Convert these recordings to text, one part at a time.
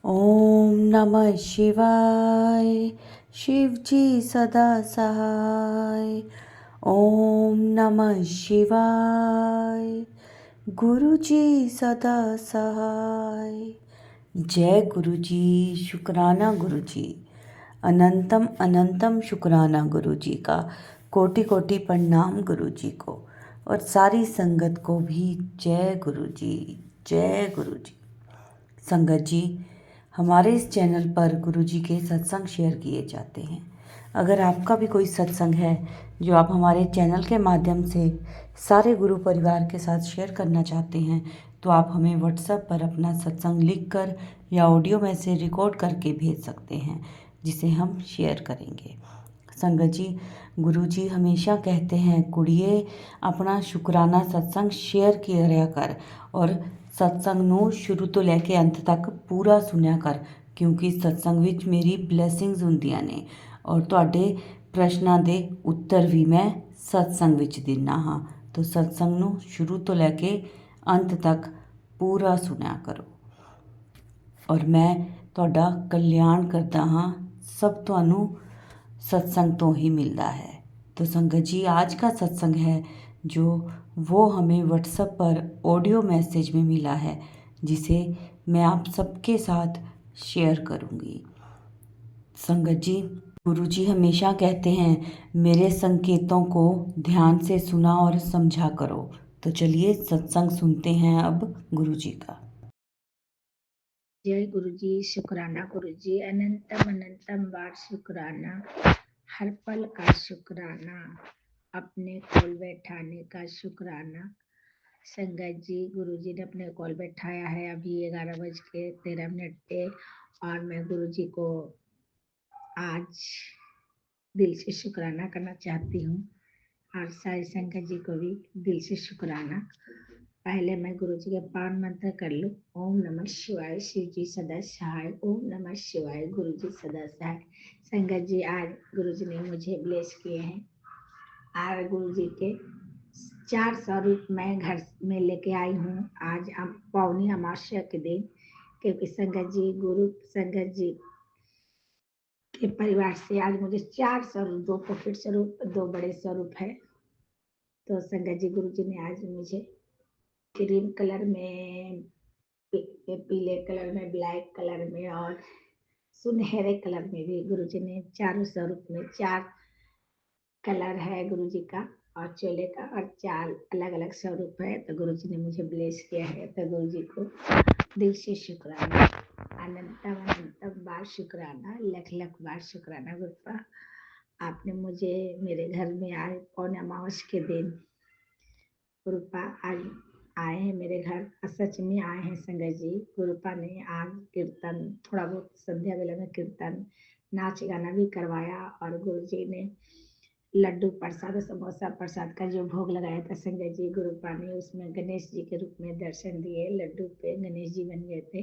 ओम नमः शिवाय। शिव जी सदा सहाय। ओम नमः शिवाय। गुरु जी सदा सहाय। जय गुरु जी। शुक्राना गुरु जी। अनंतम अनंतम शुक्राना गुरु जी का। कोटि कोटि प्रणाम गुरु जी को और सारी संगत को भी जय गुरु जी। जय गुरु जी। संगत जी, हमारे इस चैनल पर गुरु जी के सत्संग शेयर किए जाते हैं। अगर आपका भी कोई सत्संग है जो आप हमारे चैनल के माध्यम से सारे गुरु परिवार के साथ शेयर करना चाहते हैं तो आप हमें व्हाट्सएप पर अपना सत्संग लिखकर या ऑडियो मैसेज रिकॉर्ड करके भेज सकते हैं, जिसे हम शेयर करेंगे। संगत जी, गुरु जी हमेशा कहते हैं कुड़िए अपना शुक्राना सत्संग शेयर किया कर और सत्संग ਨੂੰ ਸ਼ੁਰੂ ਤੋਂ ਲੈ ਕੇ ਅੰਤ ਤੱਕ ਪੂਰਾ ਸੁਣਿਆ ਕਰ, ਕਿਉਂਕਿ ਸਤਸੰਗ ਵਿੱਚ ਮੇਰੀ ਬਲੇਸਿੰਗਸ ਹੁੰਦੀਆਂ ਨੇ ਔਰ ਤੁਹਾਡੇ ਪ੍ਰਸ਼ਨਾਂ ਦੇ ਉੱਤਰ ਵੀ ਮੈਂ ਸਤਸੰਗ ਵਿੱਚ ਦਿੰਦਾ ਹਾਂ। ਤਾਂ ਸਤਸੰਗ ਨੂੰ ਸ਼ੁਰੂ ਤੋਂ ਲੈ ਕੇ ਅੰਤ ਤੱਕ ਪੂਰਾ ਸੁਣਿਆ ਕਰੋ ਔਰ ਮੈਂ ਤੁਹਾਡਾ ਕਲਿਆਣ ਕਰਦਾ ਹਾਂ। सब ਤੁਹਾਨੂੰ सत्संग तो ही मिलता है। तो संगत जी, आज का सत्संग है जो वो हमें व्हाट्सएप पर ऑडियो मैसेज में मिला है, जिसे मैं आप सबके साथ शेयर करूँगी। संगत जी, गुरु जी हमेशा कहते हैं मेरे संकेतों को ध्यान से सुना और समझा करो। तो चलिए सत्संग सुनते हैं अब गुरु जी का। जय गुरु जी। शुक्राना गुरु जी। अनंतम अनंतम बार शुक्राना। हर पल का शुक्राना। अपने कॉल बैठाने का शुक्राना। संगत जी, गुरु जी ने अपने कॉल बैठाया है अभी 11:13 पे और मैं गुरु जी को आज दिल से शुक्राना करना चाहती हूँ और सारी संगत जी को भी दिल से शुक्राना। पहले मैं गुरु जी के पावन मंत्र कर लूं। ओम नमः शिवाय। शिव जी सदा सहाय। ओम नमः शिवाय। गुरु जी सदा सहाय। संगत जी, आज गुरु जी ने मुझे ब्लेस किए हैं। आज गुरु जी के 4 स्वरूप मैं घर में लेके आई हूँ। आज पौनी अमावस्या के दिन, क्योंकि संगत जी गुरु संगत जी के परिवार से आज मुझे 4 स्वरूप, 2 पॉकेट स्वरूप, 2 बड़े स्वरूप है। तो संगत जी, गुरु जी ने आज मुझे क्रीम कलर में, पीले कलर में, ब्लैक कलर में और सुनहरे कलर में भी गुरु जी ने चारों स्वरूप में 4 कलर है गुरु जी का और चोले का और 4 अलग अलग स्वरूप है। तो गुरु जी ने मुझे ब्लेस किया है। तो गुरु जी को दिल से शुक्राना। अनंतम अनंतम बार शुक्राना। लख लख बार शुक्राना। गुरुपा, आपने मुझे मेरे घर में आज पौने अमावस के दिन गुरुपा आज आए हैं मेरे घर। सच में आए हैं संगत जी। गुरुपा ने आज कीर्तन, थोड़ा बहुत संध्या वेला में कीर्तन, नाच गाना भी करवाया और गुरु जी ने लड्डू प्रसाद, समोसा प्रसाद का जो भोग लगाया था संगत जी, गुरुपा ने उसमें गणेश जी के रूप में दर्शन दिए। लड्डू पे गणेश जी बन गए थे।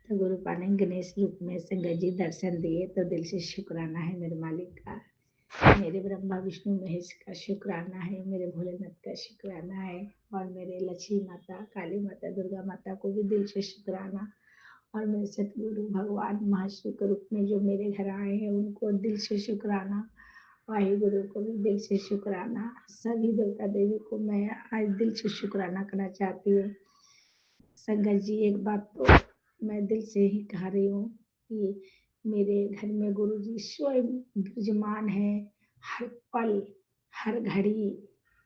तो गुरुपा ने गणेश रूप में संगत जी दर्शन दिए। तो दिल से शुक्राना है मेरे मालिक का, मेरे ब्रह्मा विष्णु महेश का शुक्राना है, मेरे भोलेनाथ का शुक्राना है और मेरे लक्ष्मी माता, काली माता, दुर्गा माता को भी दिल से शुक्राना और मेरे सतगुरु भगवान महाशिव के रूप में जो मेरे घर आए हैं उनको दिल से शुक्राना। वाहे गुरु को भी दिल से शुक्राना। सभी देवता देवी को मैं आज दिल से शुक्राना करना चाहती हूँ। संगत जी, एक बात तो मैं दिल से ही कह रही हूँ कि मेरे घर में गुरु जी स्वयं विराजमान है। हर पल, हर घड़ी,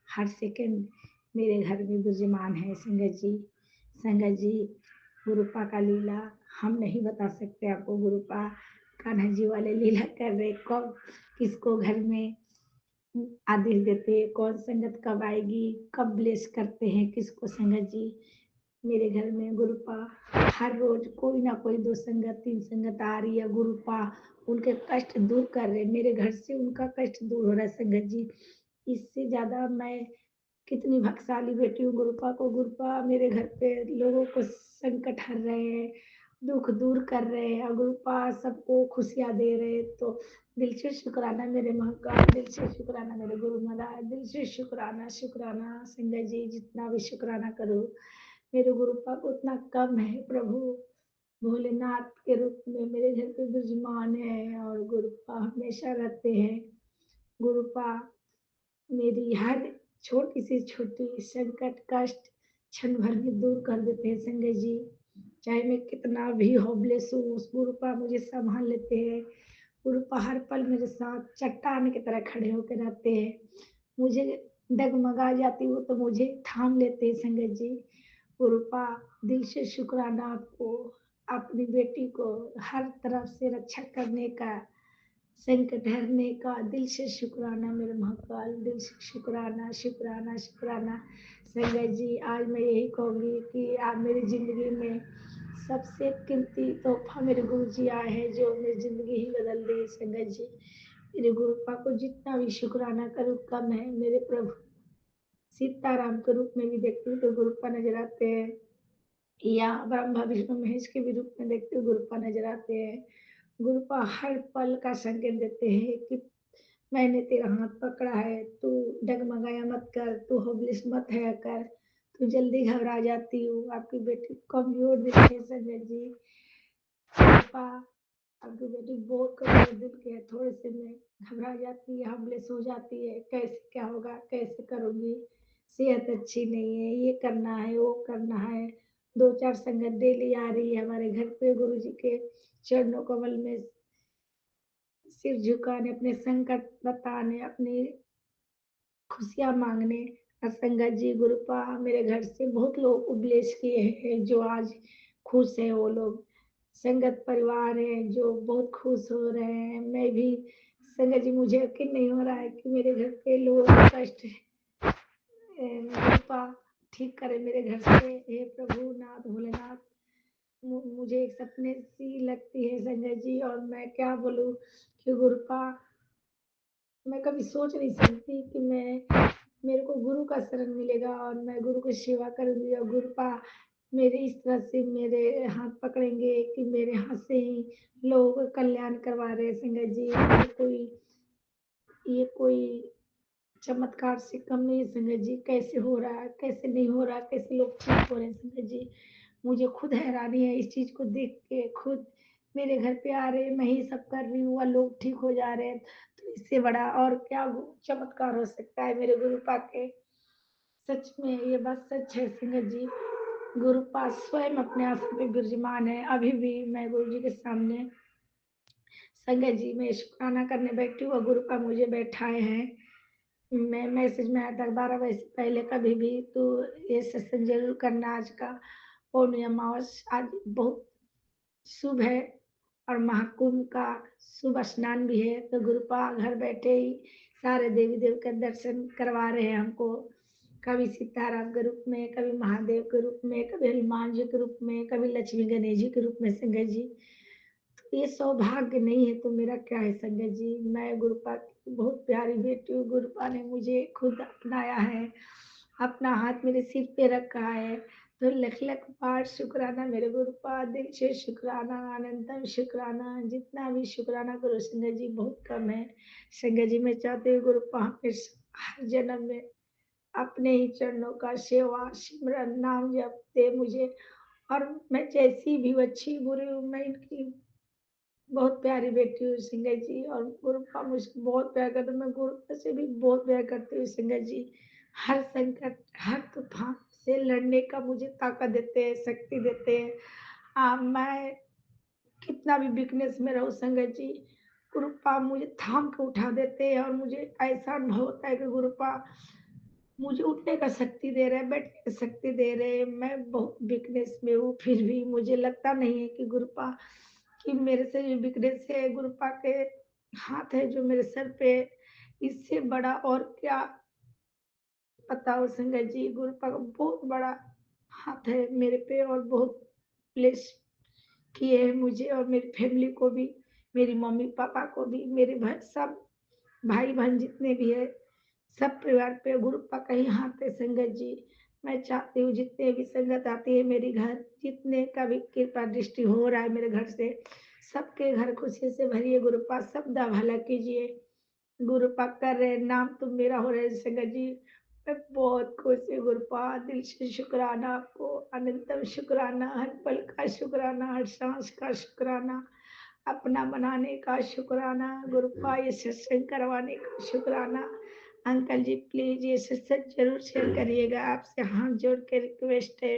हर सेकंड मेरे घर में विराजमान है संगत जी। संगत जी, गुरुपा का लीला हम नहीं बता सकते आपको। गुरुपा कान्हा जी वाले लीला कर रहे, कब किसको घर में आदेश देते, कौन संगत कब आएगी, कब ब्लेस करते हैं किसको। संगत जी, मेरे घर में गुरुपा हर रोज कोई ना कोई 2 संगत 3 संगत आ रही है। गुरुपा उनके कष्ट दूर कर रहे, मेरे घर से उनका कष्ट दूर हो रहा है संगत जी। इससे ज्यादा मैं कितनी भाग्यशाली बेटी हूँ गुरुपा को। गुरुपा मेरे घर पे लोगों को संकट हर रहे हैं, दुख दूर कर रहे हैं और गुरुपा सबको खुशियाँ दे रहे हैं। तो दिल से शुक्राना मेरे महाकाल, दिल से शुक्राना मेरे गुरु महाराज, दिल से शुक्राना। शुक्राना संगत जी, जितना भी शुक्राना करूँ मेरे गुरुपा को उतना कम है प्रभु। भोलेनाथ के रूप में मेरे घर पे विराजमान है और गुरुपा हमेशा रहते हैं। गुरुपा मेरी हर छोटी से छोटी संकट कष्ट क्षण भर में दूर कर देते हैं संजय जी। चाहे मैं कितना भी होपलेस हूँ, उस गुरुपा मुझे संभाल लेते हैं। गुरुपा हर पल मेरे साथ चट्टान की तरह खड़े होकर रहते हैं। मुझे डगमगा जाती हूँ तो मुझे थाम लेते हैं संगत जी। गुरुपा दिल से शुक्राना आपको, अपनी बेटी को हर तरफ से रक्षा करने का, संकट हरने का दिल से शुक्राना मेरे महाकाल, दिल से शुक्राना शुक्राना शुक्राना। संगत जी आज मैं यही कहूँगी कि आप मेरी ज़िंदगी में सबसे कीमती तोहफा मेरे गुरु जी आए हैं जो मेरी ज़िंदगी ही बदल दी। संगत जी मेरे गुरुपा को जितना भी शुक्राना करूँ कम है। मेरे प्रभु सीताराम के रूप में भी देखती हूँ तो गुरुपा नजर आते हैं, या ब्रह्मा विष्णु महेश के भी रूप में देखते हुए गुरुपा नजर आते हैं। गुरुपा हर पल का संकेत देते हैं कि मैंने तेरा हाथ पकड़ा है, तू डगमगाया मत कर, तू होपलेस मत है कर, तू जल्दी घबरा जाती हूँ। आपकी बेटी कमजोर दिखती है संजय जी। गुरुपा आपकी बेटी बहुत कमजोर दिल की है, थोड़े से में घबरा जाती है, होपलेस हो जाती है, कैसे क्या होगा, कैसे करूँगी, सेहत अच्छी नहीं है, ये करना है, वो करना है। 2-4 संगत डेली आ रही है हमारे घर पे गुरु जी के चरणों कमल में सिर झुकाने, अपने संकट बताने, अपनी खुशियाँ माँगने। और संगत जी गुरुपा मेरे घर से बहुत लोग उपदेश किए हैं जो आज खुश हैं, वो लोग संगत परिवार है जो बहुत खुश हो रहे हैं। मैं भी संगत जी मुझे यकीन नहीं हो रहा है कि मेरे घर के लोगों का कष्ट गुरुपा ठीक करे मेरे घर से। हे प्रभु नाथ भोलेनाथ, मुझे एक सपने सी लगती है संजय जी, और मैं क्या बोलूँ कि गुरुपा मैं कभी सोच नहीं सकती कि मेरे को गुरु का शरण मिलेगा और मैं गुरु की सेवा करूंगी और गुरुपा मेरे इस तरह से मेरे हाथ पकड़ेंगे कि मेरे हाथ से ही लोगों का कल्याण करवा रहे हैं संगत जी। ये कोई चमत्कार से कम नहीं है संगत जी। कैसे हो रहा है, कैसे नहीं हो रहा, कैसे लोग ठीक हो रहे हैं संगत जी। मुझे खुद हैरानी है इस चीज को देख के। खुद मेरे घर पे आ रहे, मैं ही सब कर रही हूँ और लोग ठीक हो जा रहे हैं, तो इससे बड़ा और क्या चमत्कार हो सकता है मेरे गुरु पाके। सच में ये बात सच है संगत जी। गुरु पास स्वयं अपने आसन पे विराजमान है। अभी भी मैं गुरु जी के सामने संगत जी में शुक्राना करने बैठी हूँ और गुरु पा मुझे बैठाए हैं। मैं मैसेज में आया था 12 बजे से पहले कभी भी तो ये सत्संग जरूर करना। आज का पौर्णिमा अमावस आज बहुत शुभ है और महाकुंभ का शुभ स्नान भी है, तो गुरुपा घर बैठे ही सारे देवी देव का दर्शन करवा रहे हैं हमको। कभी सीताराम के रूप में, कभी महादेव के रूप में, कभी हनुमान जी के रूप में, कभी लक्ष्मी गणेश जी के रूप में संगत जी। तो ये सौभाग्य नहीं है तो मेरा क्या है संगत जी। मैं गुरुपा की बहुत प्यारी बेटी हूँ। गुरुपा ने मुझे खुद अपनाया है, अपना हाथ मेरे सिर पे रखा है, तो लख लख बार शुक्राना मेरे गुरुपा, दिल से शुक्राना, अनंतम शुक्राना। जितना भी शुक्राना करो संगत जी बहुत कम है। संगत जी मैं चाहती हूँ गुरुपा हर जन्म में अपने ही चरणों का सेवा सिमरन नाम जपते मुझे। और मैं जैसी भी अच्छी बुरी हूँ, मैं इनकी बहुत प्यारी बेटी हूँ सिंगर जी, और गुरुपा मुझको बहुत प्यार करते, मैं गुरुपा से भी बहुत प्यार करती हूँ सिंगर जी। हर संकट हर तूफान से लड़ने का मुझे ताकत देते हैं, शक्ति देते हैं। मैं कितना भी वीकनेस में रहूँ संगत जी, गुरुपा मुझे थाम के उठा देते हैं और मुझे ऐसा अनुभव होता है कि गुरुपा मुझे उठने का शक्ति दे रहे हैं, बैठने का शक्ति दे रहे हैं। मैं बहुत वीकनेस में हूँ, फिर भी मुझे लगता नहीं है कि गुरुपा कि मेरे से जो वीकनेस है, गुरुपा के हाथ है जो मेरे सर पे, इससे बड़ा और क्या बताओ संगत जी। गुरुपा का बहुत बड़ा हाथ है मेरे पे और बहुत ब्लेस किए हैं मुझे और मेरी फैमिली को भी, मेरी मम्मी पापा को भी, मेरे भाई सब भाई बहन जितने भी है, सब परिवार पे गुरुपा का ही हाथ है संगत जी। मैं चाहती हूँ जितने भी संगत आती है मेरे घर, जितने का भी कृपा दृष्टि हो रहा है मेरे घर से, सबके घर खुशी से भरिए गुरुपा, सबका भला कीजिए। गुरुपा कर रहे नाम तो मेरा हो रहा है संगत जी, मैं बहुत खुश हूँ गुरुपा, दिल से शुक्राना आपको, अनंतम शुक्राना, हर पल का शुक्राना, हर सांस का शुक्राना, अपना बनाने का शुक्राना, गुरुपा ये सत्संग करवाने का शुक्राना। अंकल जी प्लीज ये सत्संग जरूर शेयर करिएगा, आपसे हाथ जोड़ के रिक्वेस्ट है।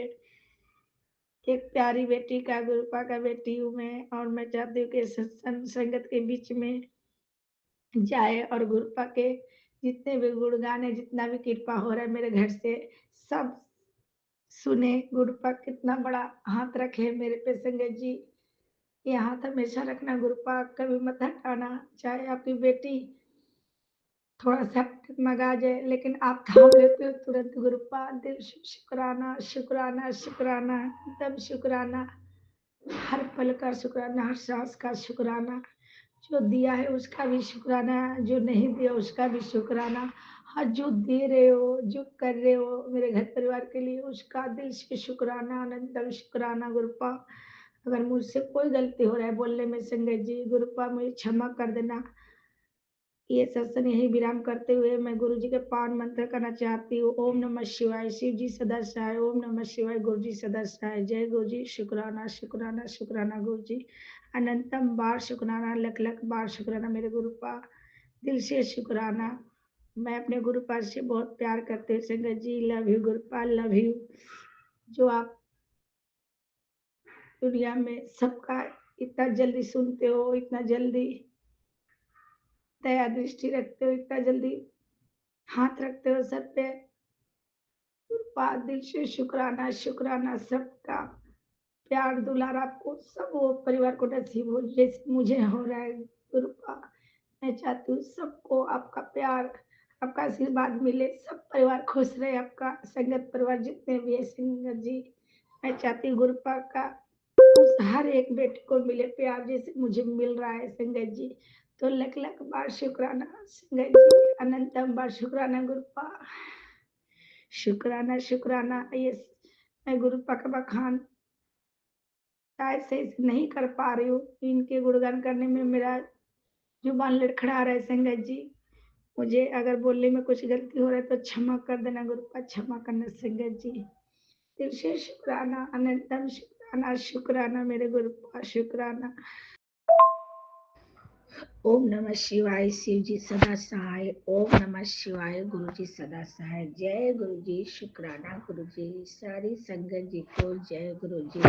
एक प्यारी बेटी का, गुरुपा का बेटी हूँ मैं, और मैं चाहती हूँ कि सत्संग संगत के बीच में जाए और गुरुपा के जितने भी गुणगान है, जितना भी कृपा हो रहा है मेरे घर से, सब सुने। गुरुपा कितना बड़ा हाथ रखे मेरे पे संगत जी, ये हाथ हमेशा रखना गुरुपा, कभी मत हटाना। चाहे आपकी बेटी थोड़ा सा मगा जाए, लेकिन आप थाम लेते हो तुरंत गुरुपा। दिल से शुक्राना, शुक्राना, शुक्राना, एकदम शुक्राना, हर पल का शुक्राना, हर सांस का शुक्राना। जो दिया है उसका भी शुक्राना, जो नहीं दिया उसका भी शुक्राना। हाँ, जो दे रहे हो, जो कर रहे हो मेरे घर परिवार के लिए, उसका दिल से शुक्राना, अनंतम शुक्राना गुरुपा। अगर मुझसे कोई गलती हो रहा है बोलने में संगत जी, गुरुपा मुझे क्षमा कर देना। ये सत्संग यही विराम करते हुए मैं गुरु जी के पावन मंत्र करना चाहती हूँ। ओम नमः शिवाय, शिव जी सदा सहाय। ओम नमः शिवाय, गुरु जी सदा सहाय। जय गुरु जी, शुक्राना, शुक्राना, शुक्राना गुरु जी, अनंतम बार शुक्राना, लख लख बार शुक्राना मेरे गुरुपा, दिल से शुक्राना। मैं अपने गुरुपा से बहुत प्यार करते हूँ संगत जी, लव यू गुरुपा, लव यू। जो आप दुनिया में सबका इतना जल्दी सुनते हो, इतना जल्दी दया दृष्टि रखते हो, इतना जल्दी हाथ रखते हो सर पे, दिल से शुक्राना, शुक्राना। सबका प्यार दुलार आपको सब वो परिवार को नसीब हो जैसे मुझे हो रहा है गुरुपा। मैं चाहती हूँ सबको आपका प्यार, आपका आशीर्वाद मिले, सब परिवार खुश रहे, आपका संगत परिवार जितने भी है संगत जी। मैं चाहती हूँ गुरुपा का उस हर एक बेटे को मिले प्यार जैसे मुझे मिल रहा है संगत जी। तो लख लख बार शुक्राना संगत जी, अनंतम बार शुक्राना गुरुपा, शुक्राना, शुक्राना। ये मैं गुरुपा का बखान शायद सही से नहीं कर पा रही हूँ, इनके गुणगान करने में मेरा जुबान लड़खड़ा रहा है संगत जी। मुझे अगर बोलने में कुछ गलती हो रहा है तो क्षमा कर देना गुरुपा, क्षमा करना संगत जी। दिल से शुक्राना, अनंतम शुक्राना, शुक्राना मेरे गुरुपा, शुक्राना। ओम नमः शिवाय, शिव जी सदा सहाय। ओम नमः शिवाय, गुरु जी सदा सहाय। जय गुरु जी, शुक्राना गुरु जी, सारी संगत जी को जय गुरु जी।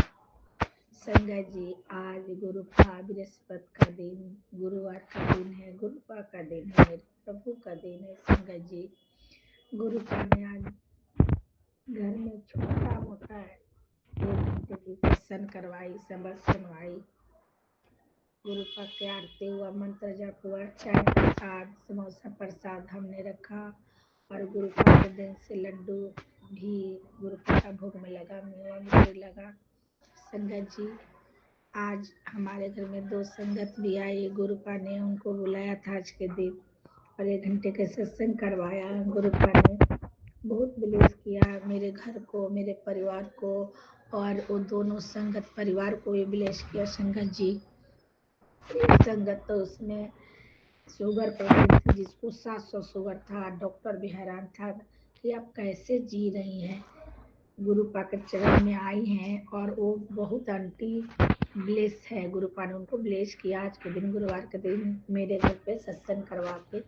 संगत जी, आज गुरुपा बृहस्पति का दिन, गुरुवार का दिन है, गुरुपा का दिन है, मेरे प्रभु का दिन है संगत जी। गुरुपा ने आज घर में छोटा मोटा 1 घंटे की सत्संग करवाई, सबक सुनवाई। गुरुपा के आरती हुआ, मंत्र जप हुआ, चाय प्रसाद, समोसा प्रसाद हमने रखा, और गुरुपा के दिन से लड्डू भी गुरुपा का भोग में लगा, मेवा भी लगा। संगत जी, आज हमारे घर में 2 संगत भी आई, गुरुपा ने उनको बुलाया था आज के दिन, और 1 घंटे का सत्संग करवाया। गुरुपा ने बहुत ब्लेस किया मेरे घर को, मेरे परिवार को, और वो दोनों संगत परिवार को भी ब्लेस किया संगत जी। एक संगत तो उसमें शुगर पेशेंट थी, जिसको 700 शुगर था, डॉक्टर भी हैरान था कि आप कैसे जी रही हैं। गुरुपा के चरण में आई हैं, और वो बहुत आंटी ब्लेस है, गुरुपा ने उनको ब्लेस किया आज के दिन, गुरुवार के दिन मेरे घर पे सत्संग करवा के।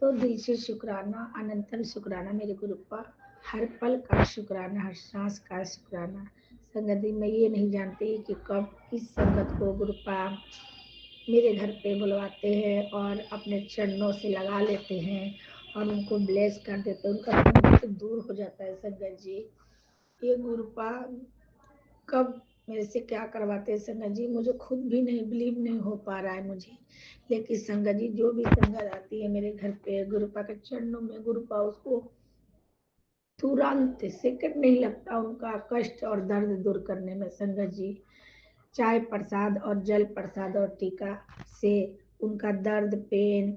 तो दिल से शुक्राना, अनंतम शुक्राना मेरे गुरुपा, हर पल का शुक्राना, हर सांस का शुक्राना। संगत जी, मैं ये नहीं जानती कि कब किस संगत को गुरुपा मेरे घर पे बुलवाते हैं और अपने चरणों से लगा लेते हैं और उनको ब्लेस कर देते हैं, उनका संकट दूर हो जाता है संगत जी। ये गुरुपा कब मेरे से क्या करवाते हैं संगत जी, मुझे खुद भी नहीं बिलीव नहीं हो पा रहा है मुझे। लेकिन संगत जी, जो भी संगत आती है मेरे घर पे गुरुपा के चरणों में, गुरुपा उसको तुरंत सेकंड नहीं लगता उनका कष्ट और दर्द दूर करने में संगत जी। चाय प्रसाद और जल प्रसाद और टीका से उनका दर्द, पेन,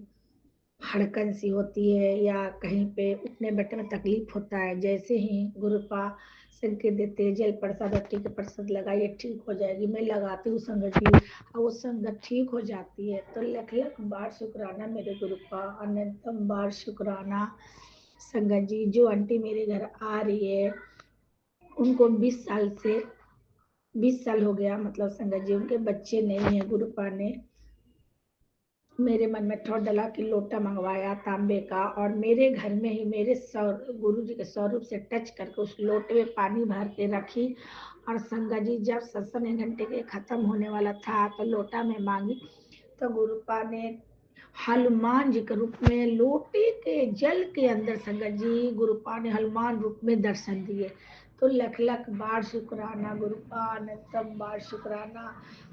हड़कन सी होती है या कहीं पे उठने बैठने में तकलीफ होता है, जैसे ही गुरुपा संकेत देते हैं जल प्रसाद और टीका प्रसाद लगाइए ठीक हो जाएगी, मैं लगाती हूँ संगत जी और वो संगत ठीक हो जाती है। तो लख लख बार शुक्राना मेरे गुरुपा, अनंतम बार शुक्राना। संगत जी जो आंटी मेरे घर आ रही है उनको 20 साल हो गया, मतलब संगत जी उनके बच्चे नहीं है। गुरुपा ने मेरे मन में थोड़ा डला कि लोटा मंगवाया तांबे का, और मेरे घर में ही मेरे गुरु जी के स्वरूप से टच करके उस लोटे में पानी भर के रखी। और संगत जी जब सत्संग 1 घंटे के खत्म होने वाला था तो लोटा में मांगी, तो गुरुपा ने हनुमान जी के रूप में लोटे के जल के अंदर संगत जी गुरुपा ने हनुमान रूप में दर्शन दिए। तो लख लख बार शुक्राना गुरुपा, अनंतम बार शुक्राना।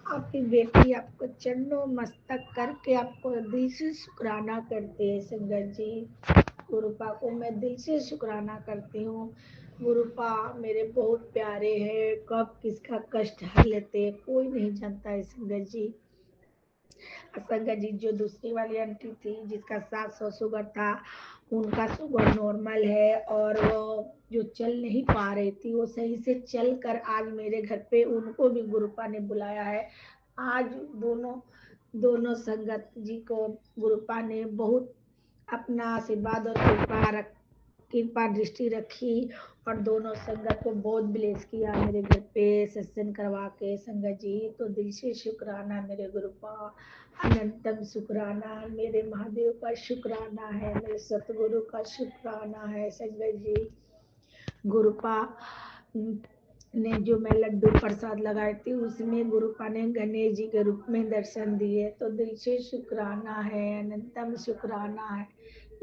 आपकी बेटी आपको चरणों मस्तक करके आपको दिल से शुक्राना करते हैं संगत जी। गुरुपा को मैं दिल से शुक्राना करती हूँ। गुरुपा मेरे बहुत प्यारे हैं, कब किसका कष्ट हर लेते हैं कोई नहीं जानता है संगत जी। संगत जी जो दूसरी वाली आंटी थी जिसका 700 शुगर था, उनका शुगर नॉर्मल है, और वो जो चल नहीं पा रही थी वो सही से चल कर आज मेरे घर पे, उनको भी गुरुपा ने बुलाया है। आज दोनों दोनों संगत जी को गुरुपा ने बहुत अपना आशीर्वाद और कृपा दृष्टि रखी, और दोनों संगत को बहुत ब्लेस किया मेरे घर पे सत्संग करवा के संगत जी। तो दिल से शुक्राना मेरे गुरुपा, अनंतम शुक्राना मेरे महादेव का शुक्राना है, मेरे सतगुरु का शुक्राना है संगत जी। गुरुपा ने जो मैं लड्डू प्रसाद लगाई थी उसमें गुरुपा ने गणेश जी के रूप में दर्शन दिए। तो दिल से शुक्राना है, अनंतम शुक्राना है,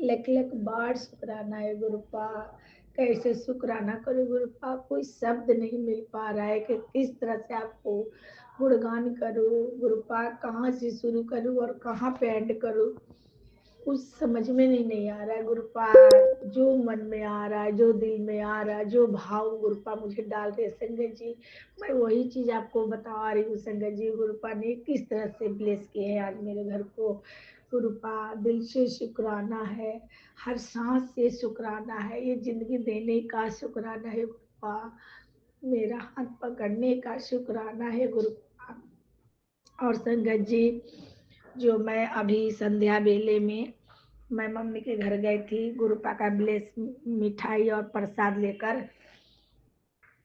लख लख बार शुक्राना है गुरुपा। कैसे शुक्राना करूं गुरुपा, कोई शब्द नहीं मिल पा रहा है कि किस तरह से आपको गुणगान करूं गुरुपा, कहाँ से शुरू करूं और कहाँ पे एंड करूं, कुछ समझ में नहीं आ रहा है गुरुपा। जो मन में आ रहा है, जो दिल में आ रहा है, जो भाव गुरुपा मुझे डाल रहे संगत जी, मैं वही चीज आपको बता रही हूँ संगत जी। गुरुपा ने किस तरह से ब्लेस किए हैं आज मेरे घर को। गुरुपा दिल से शुक्राना है, हर सांस से शुक्राना है, ये जिंदगी देने का शुक्राना है गुरुपा, मेरा हाथ पकड़ने का शुक्राना है गुरुपा। और संगत जी जो मैं अभी संध्या बेले में मैं मम्मी के घर गई थी गुरुपा का ब्लेस मिठाई और प्रसाद लेकर,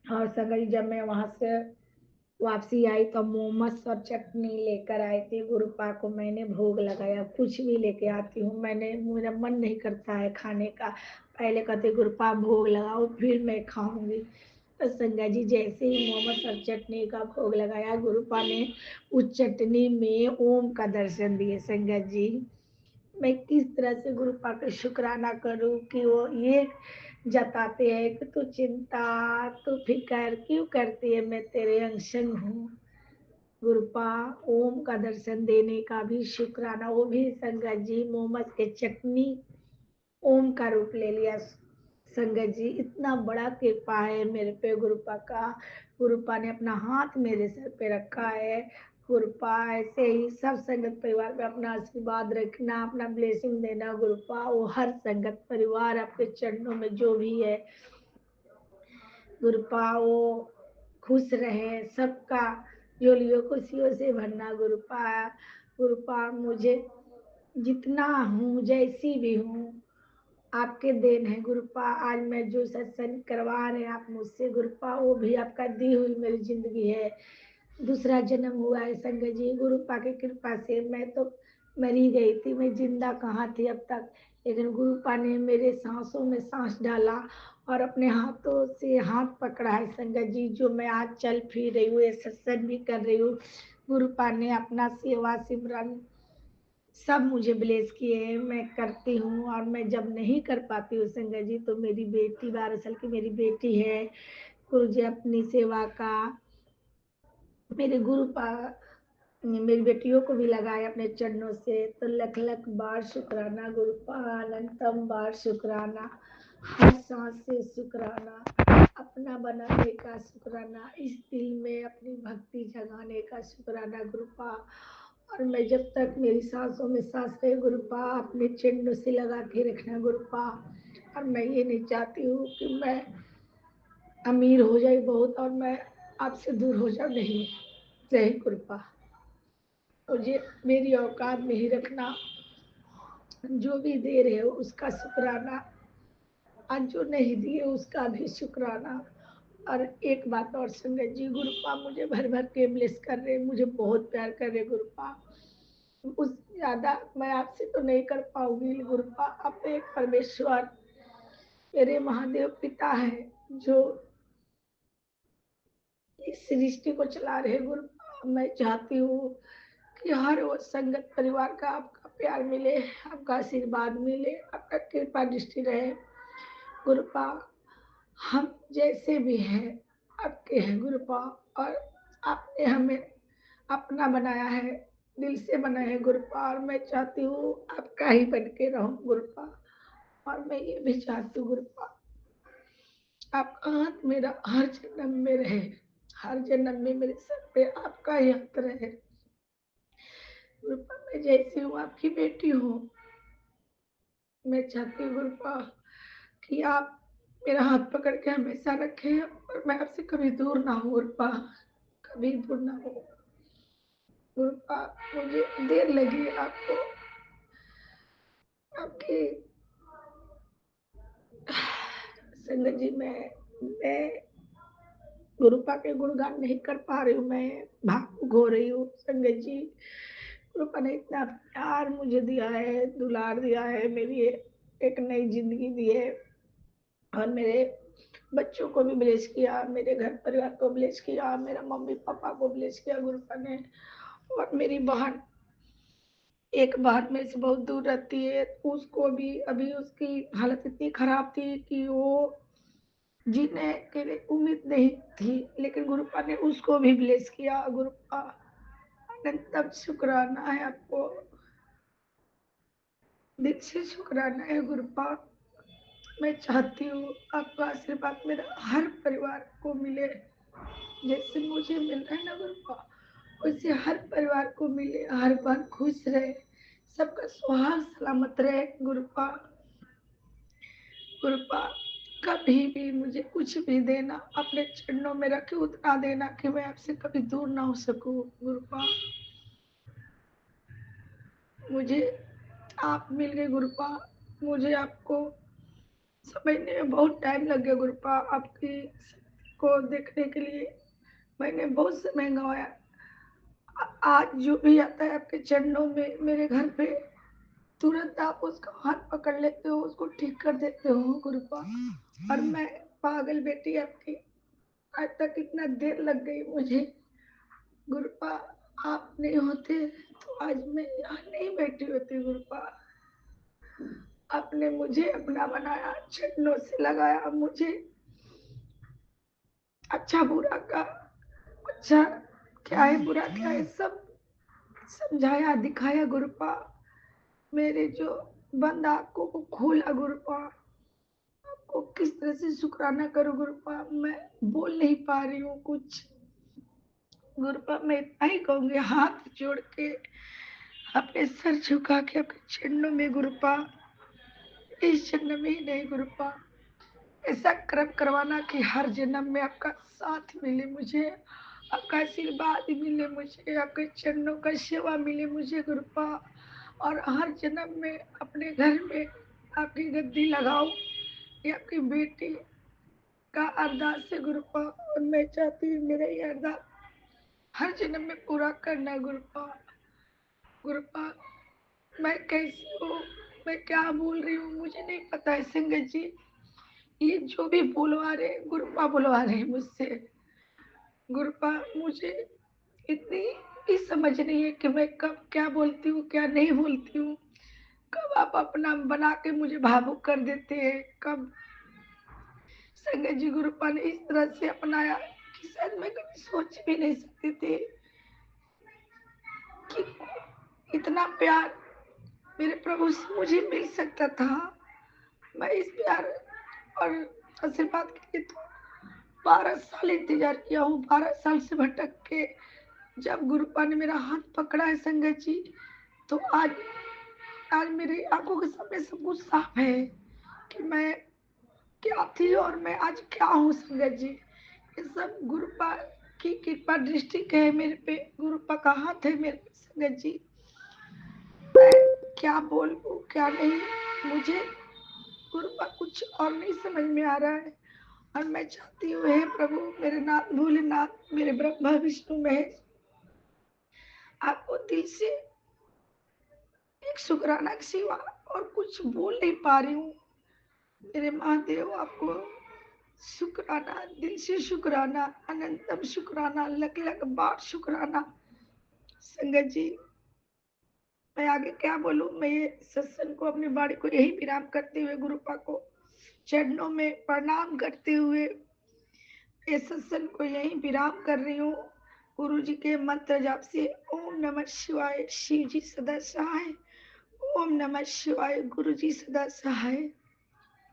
और संगत जब मैं वहां से वापसी आई तो मोमोस और चटनी लेकर आई थी। गुरुपा को मैंने भोग लगाया, कुछ भी लेके आती हूँ मैंने, मेरा मन नहीं करता है खाने का, पहले कहते गुरुपा भोग लगाओ फिर मैं खाऊंगी। तो संगत जी जैसे ही मोमोस और चटनी का भोग लगाया गुरुपा ने उस चटनी में ओम का दर्शन दिए संगत जी। मैं किस तरह से गुरुपा का शुक्राना करूं कि वो ये जताते हैं कि तू चिंता तू फिकर क्यों करती है, मैं तेरे अंशंग हूँ। गुरुपा ओम का दर्शन देने का भी शुक्राना, वो भी संगत जी मोमस के चटनी ओम का रूप ले लिया। संगत जी इतना बड़ा कृपा है मेरे पे गुरुपा का, गुरुपा ने अपना हाथ मेरे सर पे रखा है। गुरुपा ऐसे ही सब संगत परिवार पे अपना आशीर्वाद रखना, अपना ब्लेसिंग देना गुरुपा, वो हर संगत परिवार आपके चरणों में जो भी है गुरुपा वो खुश रहे, सबका झोलियों खुशियों से भरना गुरुपा। गुरुपा मुझे जितना हूँ जैसी भी हूँ आपके देन है गुरुपा। आज मैं जो सत्संग करवा रहे हैं आप मुझसे गुरुपा, वो भी आपका दी हुई मेरी जिंदगी है, दूसरा जन्म हुआ है संगत जी गुरुपा की कृपा से। मैं तो मरी गई थी, मैं जिंदा कहाँ थी अब तक, लेकिन गुरुपा ने मेरे सांसों में सांस डाला और अपने हाथों से हाथ पकड़ा है संगत जी, जो मैं आज चल फिर रही हूँ, ये सत्संग भी कर रही हूँ। गुरुपा ने अपना सेवा सिमरन सब मुझे ब्लेस किए हैं, मैं करती हूँ। और मैं जब नहीं कर पाती हूँ संगत जी तो मेरी बेटी 12 साल की मेरी बेटी है, गुरु जी अपनी सेवा का मेरे गुरुपा मेरी बेटियों को भी लगाए अपने चरणों से। तो लख लख बार शुक्राना गुरुपा, अनंतम बार शुक्राना, हर सांस से शुक्राना, अपना बनाने का शुक्राना, इस दिल में अपनी भक्ति जगाने का शुक्राना गुरुपा। और मैं जब तक मेरी सांसों में सांस रहे गुरुपा अपने चरणों से लगा के रखना गुरुपा। और मैं ये नहीं चाहती हूँ कि मैं अमीर हो जाए बहुत और मैं आपसे दूर हो जाऊँ, नहीं, जय कृपा मुझे मेरी औकात में ही रखना, जो भी दे रहे हो उसका शुक्राना आज जो नहीं दिए उसका भी शुक्राना। और एक बात और संगत जी, गुरुपा मुझे भर भर के ब्लेस कर रहे, मुझे बहुत प्यार कर रहे गुरुपा। उससे ज्यादा मैं आपसे तो नहीं कर पाऊंगी गुरुपा। आप एक परमेश्वर मेरे महादेव पिता है जो इस सृष्टि को चला रहे गुरुपा। मैं चाहती हूँ कि हर वो संगत परिवार का आपका प्यार मिले, आपका आशीर्वाद मिले, आपका कृपा दृष्टि रहे गुरुपा। हम जैसे भी हैं आपके हैं गुरुपा, और आपने हमें अपना बनाया है, दिल से बनाया है गुरुपा। और मैं चाहती हूँ आपका ही बन के रहूं गुरुपा। और मैं ये भी चाहती हूँ गुरुपा, आपका हाथ मेरा हर जन्म में रहे, हर जन्म में मेरे सर पे आपका ही हाथ रहे गुरुपा। मैं जैसी हूँ आपकी बेटी हूँ, मैं चाहती हूँ गुरुपा कि आप मेरा हाथ पकड़ के हमेशा रखें और मैं आपसे कभी दूर ना हो गुरुपा, कभी दूर ना हो गुरुपा। मुझे देर लगी आपको आपकी संगत जी। मैं गुरुपा के गुणगान नहीं कर पा रही हूँ, मैं भावुक हो रही हूँ संगत जी। गुरुपा ने इतना प्यार मुझे दिया है, दुलार दिया है, मेरी एक नई जिंदगी दी है। और मेरे बच्चों को भी ब्लेस किया, मेरे घर परिवार को ब्लेस किया, मेरा मम्मी पापा को ब्लेस किया गुरुपा ने। और मेरी बहन, एक बहन मेरे से बहुत दूर रहती है, उसको भी अभी उसकी हालत इतनी खराब थी कि वो जीने के लिए उम्मीद नहीं थी, लेकिन गुरुपा ने उसको भी ब्लेस किया गुरुपा। अनंतम शुक्राना है आपको, दिल से शुक्राना है गुरुपा। मैं चाहती हूँ आपका आशीर्वाद मेरा हर परिवार को मिले, जैसे मुझे मिल रहा है ना गुरुपा, वैसे हर परिवार को मिले, हर बार खुश रहे, सबका सुहाग सलामत रहे गुरुपा। गुरुपा कभी भी मुझे कुछ भी देना अपने चरणों में रखे, उतना देना कि मैं आपसे कभी दूर ना हो सकूं गुरुपा। मुझे आप मिल गए गुरुपा, मुझे आपको समझने में बहुत टाइम लग गया गुरुपा। आपकी को देखने के लिए मैंने बहुत समय गंवाया। आज जो भी आता है आपके चरणों में मेरे घर पे, तुरंत आप उसका हाथ पकड़ लेते हो, उसको ठीक कर देते हो गुरुपा। और मैं पागल बेटी आपकी, आज तक इतना देर लग गई मुझे गुरुपा। आप नहीं होते तो आज मैं यहाँ नहीं बैठी होती गुरुपा। आपने मुझे अपना बनाया, चरणों से लगाया, मुझे अच्छा बुरा का, अच्छा क्या है बुरा क्या है सब समझाया दिखाया गुरुपा। मेरे जो बंद आंखों को खोला गुरुपा। आपको किस तरह से शुक्राना करूं गुरुपा, मैं बोल नहीं पा रही हूँ कुछ गुरुपा। मैं इतना ही कहूंगी, हाथ जोड़ के अपने सर झुका के अपने चरणों में गुरुपा, इस जन्म में ही नहीं गुरुपा, ऐसा कर्म करवाना कि हर जन्म में आपका साथ मिले मुझे, आपका आशीर्वाद मिले मुझे, आपके चरणों का सेवा मिले मुझे गुरुपा। और हर जन्म में अपने घर में आपकी गद्दी लगाओ, ये आपकी बेटी का अरदास है गुरुपा। और मैं चाहती हूँ मेरा ये अरदास हर जन्म में पूरा करना है गुरुपा। गुरुपा मैं कैसी हूँ, मैं क्या बोल रही हूँ मुझे नहीं पता है संगत जी। ये जो भी बुलवा रहे गुरुपा बुलवा रहे मुझसे गुरुपा। मुझे इतनी ही समझ नहीं है कि मैं कब क्या बोलती हूँ क्या नहीं बोलती हूँ, कब आप अपना बना के मुझे भावुक कर देते हैं, कब संगत जी गुरुपा ने इस तरह से अपनाया कि शायद मैं कभी सोच भी नहीं सकती थी कि इतना प्यार मेरे प्रभु से मुझे मिल सकता था। मैं इस प्यार और आशीर्वाद के लिए तो 12 साल इंतजार किया हूँ, 12 साल से भटक के जब गुरुपा ने मेरा हाथ पकड़ा है संगत जी, तो आज आज मेरी आंखों के सामने सब कुछ साफ है कि मैं क्या थी और मैं आज क्या हूँ संगत जी। ये सब गुरुपा की कृपा दृष्टि है मेरे पे, गुरुपा का हाथ है मेरे पे संगत जी। मैं क्या बोलूं क्या नहीं, मुझे गुरुपा कुछ और नहीं समझ में आ रहा है। और मैं चाहती हूँ, हे प्रभु मेरे नाथ भोलेनाथ, मेरे ब्रह्मा विष्णु महेश, आपको दिल से एक शुक्राना के सिवा और कुछ बोल नहीं पा रही हूँ। मेरे महादेव, आपको शुक्राना, दिल से शुक्राना, अनंतम शुक्राना, लख लख बार शुक्राना। संगत जी, मैं आगे क्या बोलूं। मैं ये सत्संग को, अपनी बाड़ी को यही विराम करते हुए, गुरुपा को चरणों में प्रणाम करते हुए ये सत्संग को यही विराम कर रही हूँ। गुरु जी के मंत्र जाप से ओम नमः शिवाय, शिव जी सदा सहाय। ओम नमः शिवाय, गुरु जी सदा सहाय।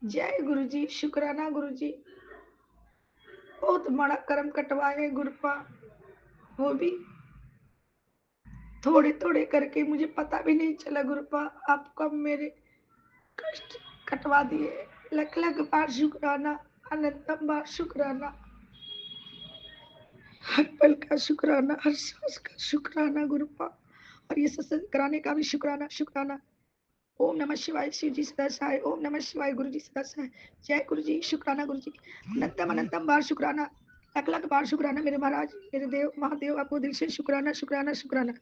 जय गुरु जी। शुक्राना गुरु जी, बहुत बड़ा कर्म कटवाए गुरुपा, वो भी थोड़े थोड़े करके, मुझे पता भी नहीं चला गुरुपा, आप कब मेरे कष्ट कटवा दिए। लख लख बार शुक्राना, अनंतम बार शुक्राना, हर पल का शुक्राना, हर सांस का शुक्राना गुरुपा, और ये सत्संग कराने का भी शुक्राना शुक्राना। ओम नमः शिवाय, शिव जी सदा सहाय। ओम नमः शिवाय, गुरु जी सदा सहाय। जय गुरु जी। शुक्राना गुरु जी, अनंतम अनंतम बार शुक्राना, लख लख बार शुक्राना। मेरे महाराज, मेरे देव महादेव, आपको दिल से शुक्राना शुक्राना शुक्राना।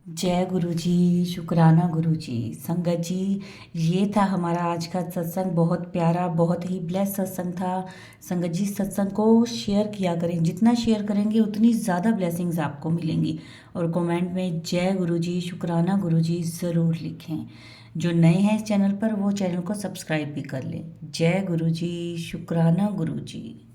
जय गुरु जी, शुक्राना गुरु जी। संगत जी, ये था हमारा आज का सत्संग। बहुत प्यारा, बहुत ही ब्लेस सत्संग था। संगत जी, सत्संग को शेयर किया करें। जितना शेयर करेंगे उतनी ज़्यादा ब्लेसिंग्स आपको मिलेंगी। और कमेंट में जय गुरु जी, शुक्राना गुरु जी ज़रूर लिखें। जो नए हैं इस चैनल पर, वो चैनल को सब्सक्राइब भी कर लें। जय गुरु जी, शुक्राना गुरु जी।